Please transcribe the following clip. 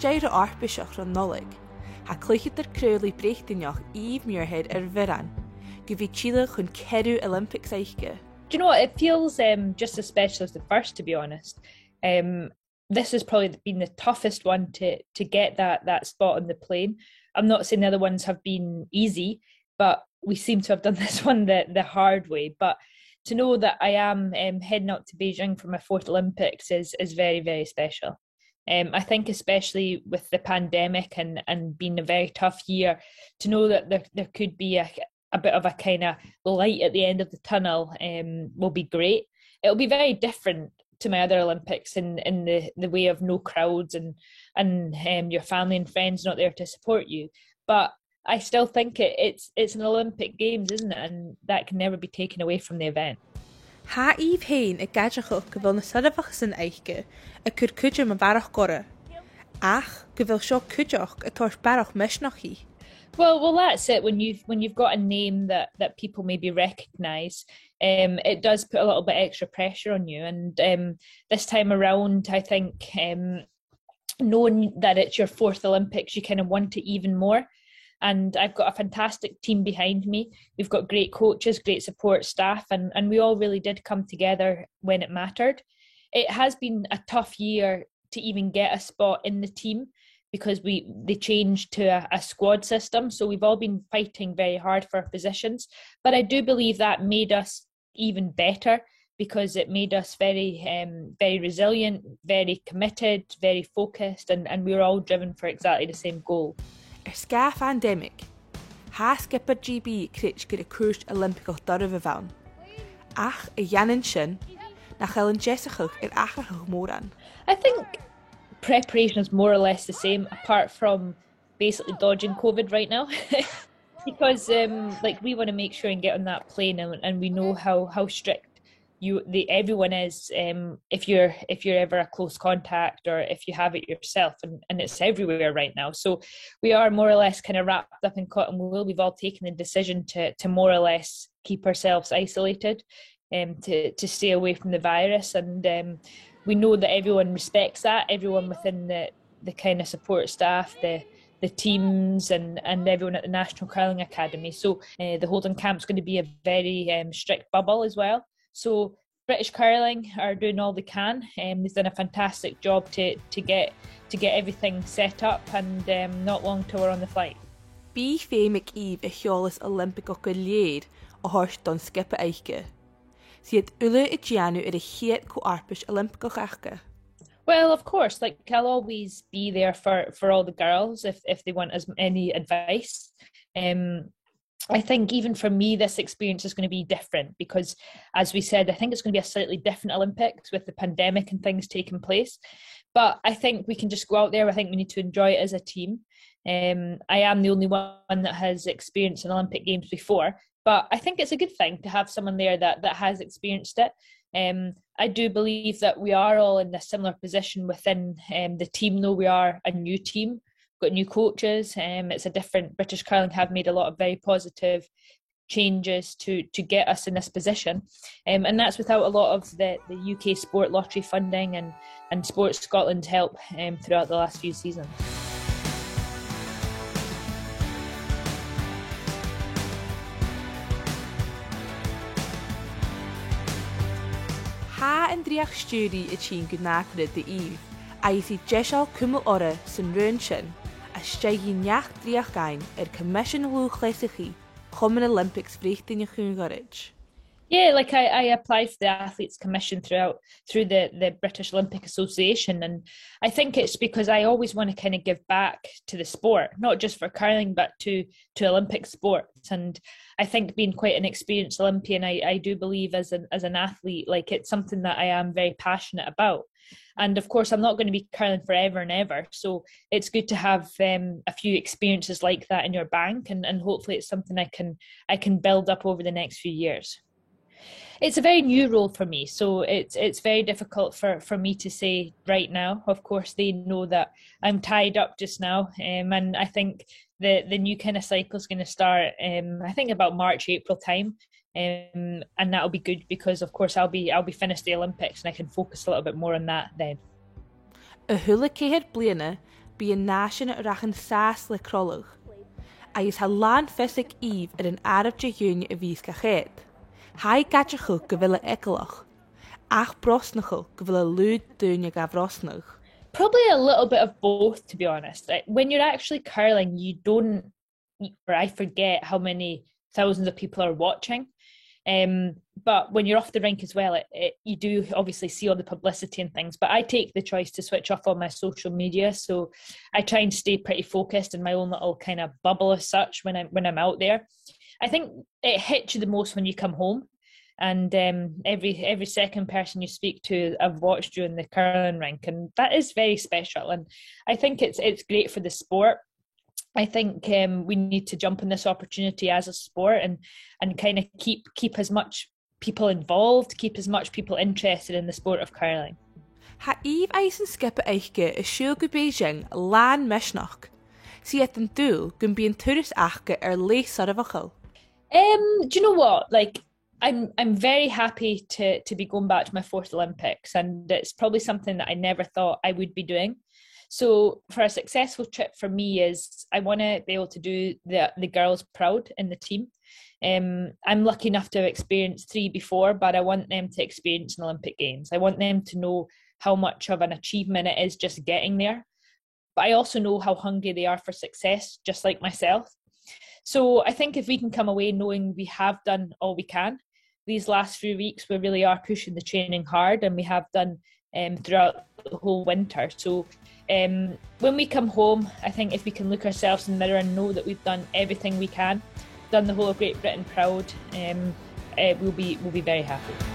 steir arpisach ran nolig. Ha cluicheadair crolaidh Bhreatainn Eve Muirhead Bhreatainn. Go bhí Chile chun ceithre Olympics aiche. Do you know what? It feels just as special as the first, to be honest. This has probably been the toughest one to get that spot on the plane. I'm not saying the other ones have been easy, but we seem to have done this one the hard way. But to know that I am heading up to Beijing for my fourth Olympics is very, very special. I think especially with the pandemic and being a very tough year, to know that there could be a bit of a kind of light at the end of the tunnel will be great. It'll be very different to my other Olympics in the way of no crowds and your family and friends not there to support you. But I still think it's an Olympic Games, isn't it? And that can never be taken away from the event. Ha Eve hain gaideach go bhfuil na sadafachas in aiche cur cuide ma barach gore. Ach, go bhfuil seo cuideach tuair barach misnach hí. Well, that's it. When you've got a name that people maybe recognise, it does put a little bit extra pressure on you. And this time around, I think knowing that it's your fourth Olympics, you kind of want it even more. And I've got a fantastic team behind me. We've got great coaches, great support staff, and we all really did come together when it mattered. It has been a tough year to even get a spot in the team because they changed to a squad system. So we've all been fighting very hard for our positions. But I do believe that made us even better because it made us very, very resilient, very committed, very focused, and we were all driven for exactly the same goal. Sca pandemic, ha skipper GB crich gyda cwrs Olympicach dorf y fawn. Ach y Janin sin, na chael yn jesachach achachach moran. I think preparation is more or less the same, apart from basically dodging COVID right now. Because we want to make sure and get on that plane and we know how strict everyone is if you're ever a close contact or if you have it yourself, and it's everywhere right now. So we are more or less kind of wrapped up in cotton wool. We've all taken the decision to more or less keep ourselves isolated, to stay away from the virus, and we know that everyone respects that. Everyone within the kind of support staff, the teams and everyone at the National Curling Academy. So the holding camp's going to be a very strict bubble as well. So British curling are doing all they can. They've done a fantastic job to get everything set up, and not long till we're on the flight. Bí féimic Eve cheolas Olympic go ghlèidheadh a thuairt don scipe aiche. Siad uile I Giannu a chéad co arpis Olympicach aiche. Well, of course, I'll always be there for all the girls if they want any advice. I think even for me, this experience is going to be different because, as we said, I think it's going to be a slightly different Olympics with the pandemic and things taking place. But I think we can just go out there. I think we need to enjoy it as a team. I am the only one that has experienced an Olympic Games before, but I think it's a good thing to have someone there that has experienced it. I do believe that we are all in a similar position within the team, though we are a new team. Got new coaches. It's a different. British curling have made a lot of very positive changes to get us in this position, and that's without a lot of the UK sport lottery funding and Sports Scotland's help throughout the last few seasons. Ha yn driach stúri I tín go nácrid de Eve, a I jeisial cumul ora sy'n rhywun sin, a steigi neach driach gain commission hwch leisichi, common Olympics Bhreatainn chun gorage. Yeah, I applied for the Athletes Commission through the British Olympic Association, and I think it's because I always want to kind of give back to the sport, not just for curling but to Olympic sports. And I think being quite an experienced Olympian, I do believe as an athlete, it's something that I am very passionate about. And of course, I'm not going to be curling forever and ever, so it's good to have a few experiences like that in your bank, and hopefully it's something I can build up over the next few years. It's a very new role for me, so it's very difficult for me to say right now. Of course, they know that I'm tied up just now, and I think the new kind of cycle is going to start, I think about March, April time, and that'll be good because, of course, I'll be finished the Olympics and I can focus a little bit more on that then. A thula céad bliana, bí an náisian rachan sás le crolaidh. Agus ha lán fisig Eve an Arab de Jún a vís chéad. Hai gatrachu go bhfuil ecolach, ach brosnachu go bhfuil lúd dúine ga brosnach. Probably a little bit of both, to be honest. When you're actually curling, you don't, or I forget how many thousands of people are watching. But when you're off the rink as well, you do obviously see all the publicity and things, but I take the choice to switch off all my social media. So I try and stay pretty focused in my own little kind of bubble as such when I'm out there. I think it hits you the most when you come home, and every second person you speak to, I've watched you in the curling rink, and that is very special. And I think it's great for the sport. I think we need to jump on this opportunity as a sport and kind of keep as much people involved, keep as much people interested in the sport of curling. Ha Eve eisen skippe eiche is siúl go Beijing lán misnach. Si het an dúl gun bí an turas achge leis sarvachel. Do you know what? Like, I'm very happy to be going back to my fourth Olympics, and it's probably something that I never thought I would be doing. So for a successful trip for me is I want to be able to do the girls proud in the team. I'm lucky enough to have experienced 3 before, but I want them to experience an Olympic Games. I want them to know how much of an achievement it is just getting there. But I also know how hungry they are for success, just like myself. So I think if we can come away knowing we have done all we can, these last few weeks we really are pushing the training hard, and we have done throughout the whole winter. So when we come home, I think if we can look ourselves in the mirror and know that we've done everything we can, done the whole of Great Britain proud, we'll be very happy.